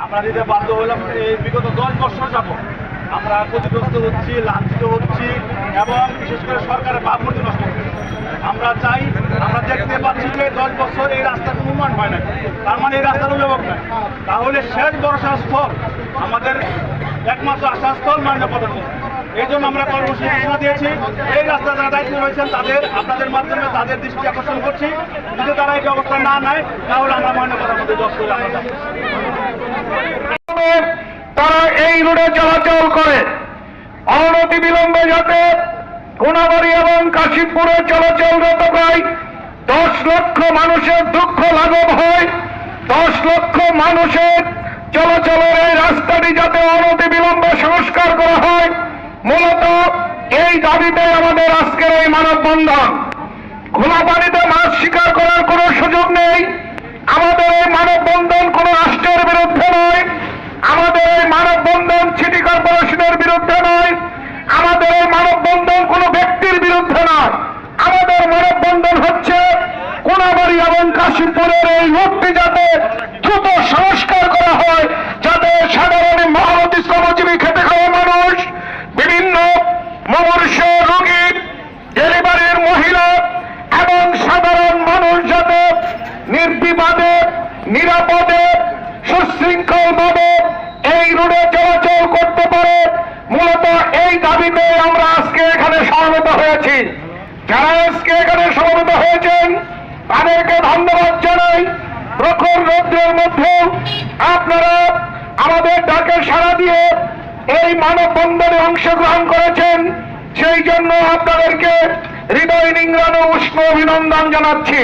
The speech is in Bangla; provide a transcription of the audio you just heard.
আমরা দিতে বাধ্য হলাম। এই বিগত 10 বছর যাবত আমরা ক্ষতিগ্রস্ত হচ্ছি, লাঞ্ছিত হচ্ছি এবং বিশেষ করে সরকারের ভাবমূর্তি নষ্ট হচ্ছে। আমরা চাই, আমরা দেখতে পাচ্ছি যে 10 বছর এই রাস্তার কোনো উন্নয়ন হয় না, তার মানে এই রাস্তার অভিভাবক নাই। তাহলে শেষ ভরসা স্থল, আমাদের একমাত্র আশাস্থল মাননীয় প্রধানমন্ত্রী। এই জন্য আমরা কর্মসূচি ঘোষণা দিয়েছি। এই রাস্তা যারা দায়িত্ব রয়েছেন তাদের, আপনাদের মাধ্যমে তাদের দৃষ্টি আকর্ষণ করছি। যদি তারা এই ব্যবস্থা না নেয় তাহলে আমরা মাননীয় প্রধানমন্ত্রী দপ্তরে আমরা যাব। তারা এই রোডে চলাচল করে অনতি বিলম্বে যাতে কোনাবাড়ি এবং কাশিমপুরে চলাচলরত প্রায় 10 লক্ষ মানুষের দুঃখ লাঘব হয়, 10 লক্ষ মানুষের চলাচলের এই রাস্তাটি যাতে অনতি বিলম্বে সংস্কার করা হয়, মূলত এই দাবিতে আমাদের আজকের এই মানববন্ধন। খোলা পানিতে মাছ শিকার করার কোনো সুযোগ নেই। আমাদের এই মানববন্ধন কোনো রাষ্ট্রের বিরুদ্ধে নয়, আমাদের এই মানববন্ধন সিটি কর্পোরেশনের বিরুদ্ধে নয়, আমাদের এই মানববন্ধন কোনো ব্যক্তির বিরুদ্ধে নয়। আমাদের মানববন্ধন হচ্ছে কোনাবাড়ি এবং কাশিমপুরের এই রোডটি যাতে দ্রুত সংস্কার করা হয়, যাতে সাধারণ মহানদী শ্রমজীবী খেতে খাওয়া মানুষ, বিভিন্ন মুমূর্ষ রোগী, ডেলিভারির মহিলা এবং সাধারণ মানুষ যাতে নির্বিবাদে, নিরাপদে, সুশৃঙ্খলভাবে এই রোডে চলাচল করতে পারে। মূলত এই দাবিতে আমরা আজকে এখানে সমবেত হয়েছি। যারা আজকে এখানে সমবেত হয়েছেন তাদেরকে ধন্যবাদ জানাই। প্রখর রৌদ্রের মধ্যে আপনারা আমাদের ডাকে সাড়া দিয়ে এই মানববন্ধনে অংশগ্রহণ করেছেন, সেই জন্য আপনাদেরকে হৃদয় নিংড়ানো উষ্ণ অভিনন্দন জানাচ্ছি।